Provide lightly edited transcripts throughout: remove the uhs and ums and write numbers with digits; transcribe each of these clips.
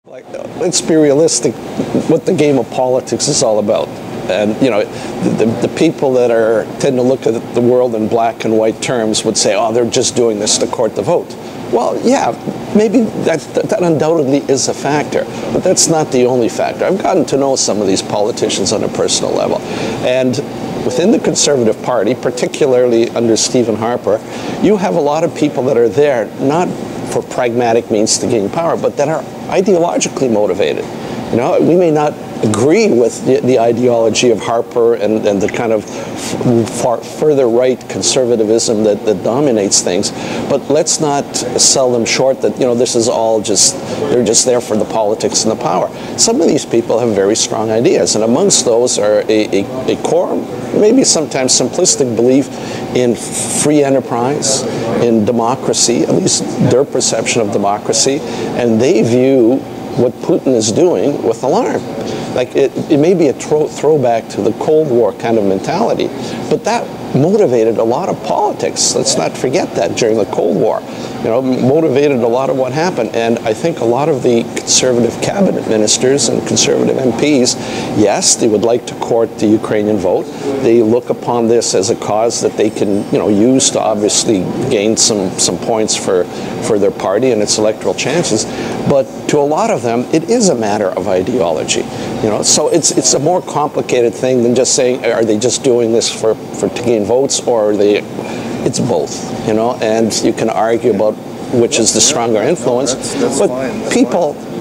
Like, let's be realistic, what the game of politics is all about. And, you know, the people that tend to look at the world in black and white terms would say, oh, they're just doing this to court the vote. Well, yeah, maybe that undoubtedly is a factor, but that's not the only factor. I've gotten to know some of these politicians on a personal level. And within the Conservative Party, particularly under Stephen Harper, you have a lot of people that are there, not for pragmatic means to gain power, but that are ideologically motivated. You know, we may not agree with the ideology of Harper and the kind of further right conservatism that dominates things, but let's not sell them short that, you know, this is all just, they're just there for the politics and the power. Some of these people have very strong ideas, and amongst those are a core, maybe sometimes simplistic belief in free enterprise, in democracy, at least their perception of democracy, and they view what Putin is doing with alarm. Like, it may be a throwback to the Cold War kind of mentality, but that motivated a lot of politics. Let's not forget that during the Cold War. You know, motivated a lot of what happened. And I think a lot of the conservative cabinet ministers and conservative MPs, yes, they would like to court the Ukrainian vote. They look upon this as a cause that they can, you know, use to obviously gain some points for their party and its electoral chances. But to a lot of them, it is a matter of ideology. You know, so it's a more complicated thing than just saying, are they just doing this to gain votes, or are they? It's both, you know, and you can argue about which is the stronger influence. That's but fine.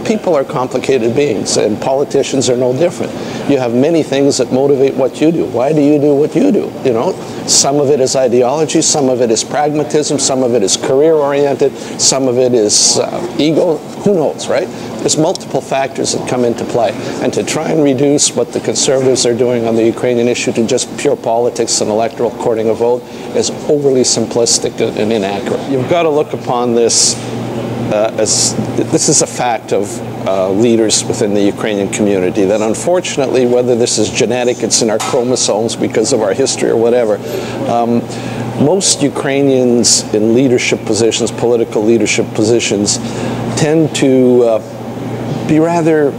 people are complicated beings, and politicians are no different. You have many things that motivate what you do. Why do you do what you do? You know, some of it is ideology, some of it is pragmatism, some of it is career-oriented, some of it is ego. Who knows, right? There's multiple factors that come into play, and to try and reduce what the conservatives are doing on the Ukrainian issue to just pure politics and electoral courting a vote is overly simplistic and inaccurate. You've got to look upon this as this is a fact of leaders within the Ukrainian community, that unfortunately, whether this is genetic, it's in our chromosomes because of our history or whatever, most Ukrainians in leadership positions, political leadership positions, tend to be rather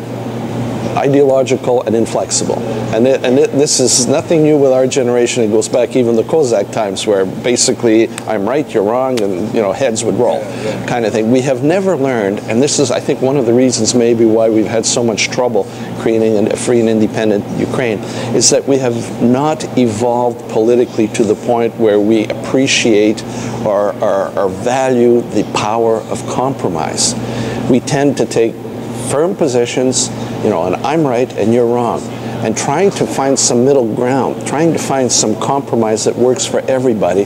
ideological and inflexible. And this is nothing new with our generation. It goes back even the Cossack times, where basically I'm right, you're wrong, and, you know, heads would roll, kind of thing. We have never learned, and this is, I think, one of the reasons maybe why we've had so much trouble creating a free and independent Ukraine, is that we have not evolved politically to the point where we appreciate or value the power of compromise. We tend to take firm positions, you know, and I'm right and you're wrong, and trying to find some middle ground, trying to find some compromise that works for everybody,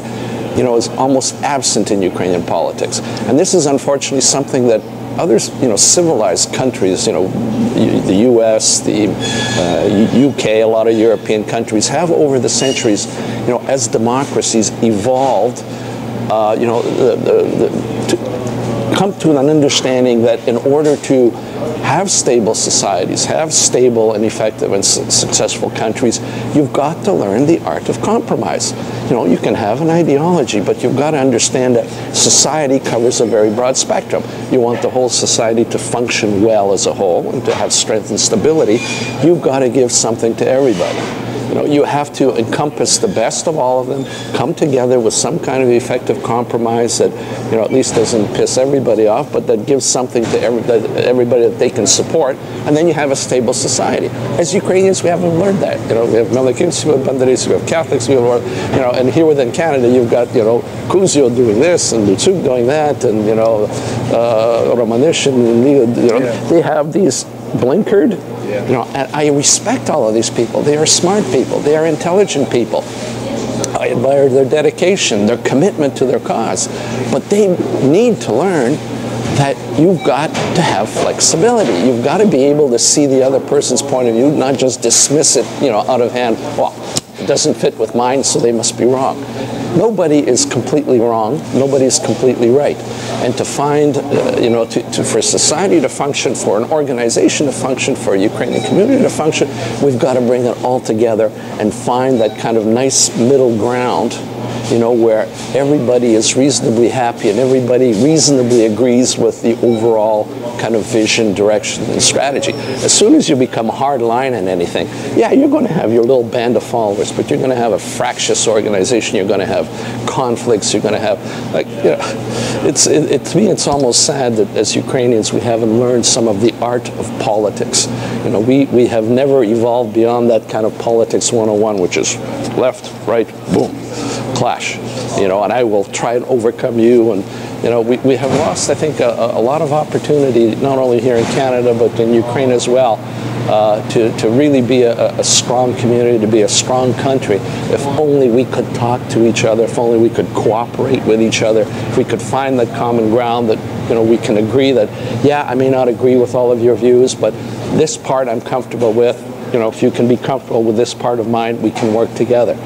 you know, is almost absent in Ukrainian politics. And this is unfortunately something that others, you know, civilized countries, you know, the US, the UK, a lot of European countries have over the centuries, you know, as democracies evolved, you know, to come to an understanding that in order to have stable societies, have stable and effective and successful countries, you've got to learn the art of compromise. You know, you can have an ideology, but you've got to understand that society covers a very broad spectrum. You want the whole society to function well as a whole and to have strength and stability, you've got to give something to everybody. You know, you have to encompass the best of all of them, come together with some kind of effective compromise that, you know, at least doesn't piss everybody off, but that gives something to everybody that they can support, and then you have a stable society. As Ukrainians, we haven't learned that. You know, we have Melikinci, we have Banderis, we have Catholics, we have, you know, and here within Canada, you've got, you know, Kuzio doing this and Luciuk doing that, and, you know, Romanish, and, you know, they have these blinkered. You know, and I respect all of these people. They are smart people. They are intelligent people. I admire their dedication, their commitment to their cause. But they need to learn that you've got to have flexibility. You've got to be able to see the other person's point of view, not just dismiss it, you know, out of hand. Well, it doesn't fit with mine, so they must be wrong. Nobody is completely wrong. Nobody is completely right. And to find, you know, for society to function, for an organization to function, for a Ukrainian community to function, we've got to bring it all together and find that kind of nice middle ground you know, where everybody is reasonably happy and everybody reasonably agrees with the overall kind of vision, direction, and strategy. As soon as you become hardline in anything, yeah, you're going to have your little band of followers, but you're going to have a fractious organization. You're going to have conflicts. You're going to have, like, you know, to me, it's almost sad that as Ukrainians we haven't learned some of the art of politics. You know, we have never evolved beyond that kind of politics 101, which is left, right, boom, clash. You know, and I will try and overcome you. And you know, we have lost, I think, a lot of opportunity, not only here in Canada, but in Ukraine as well, to really be a strong community, to be a strong country. If only we could talk to each other, if only we could cooperate with each other, if we could find that common ground that, you know, we can agree that, yeah, I may not agree with all of your views, but this part I'm comfortable with. You know, if you can be comfortable with this part of mine, we can work together.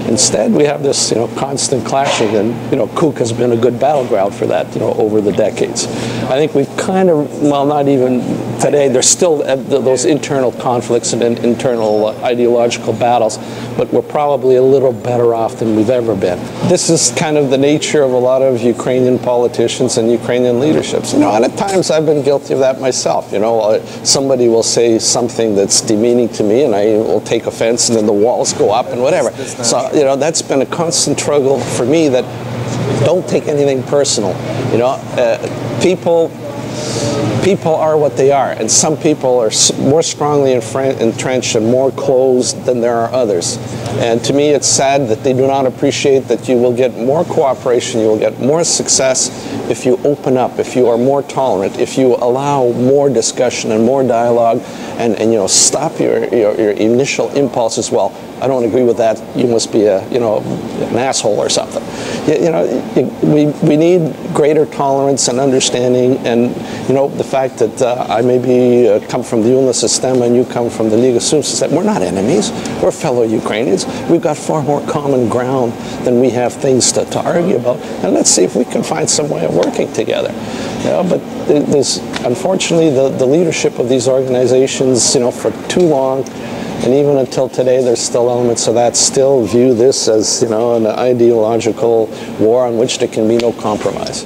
Instead, we have this, you know, constant clashing, and, you know, Kuk has been a good battleground for that, you know, over the decades. I think we've kind of, well, not even today, there's still those internal conflicts and internal ideological battles, but we're probably a little better off than we've ever been. This is kind of the nature of a lot of Ukrainian politicians and Ukrainian leaderships. You know, and at times I've been guilty of that myself. You know, somebody will say something that's demeaning to me, and I will take offense, and then the walls go up and whatever. So, you know, that's been a constant struggle for me, that don't take anything personal. You know, people are what they are, and some people are more strongly entrenched and more closed than there are others. And to me, it's sad that they do not appreciate that you will get more cooperation, you will get more success if you open up, if you are more tolerant, if you allow more discussion and more dialogue, and you know, stop your initial impulses. Well, I don't agree with that. You must be an asshole or something. You know, we need greater tolerance and understanding, and you know, the fact that I maybe come from the Union System and you come from the Liga System, we're not enemies. We're fellow Ukrainians. We've got far more common ground than we have things to argue about, and let's see if we can find some way of working together. You know, but there's, unfortunately, the leadership of these organizations, you know, for too long, and even until today, there's still elements of that still view this as, you know, an ideological war on which there can be no compromise.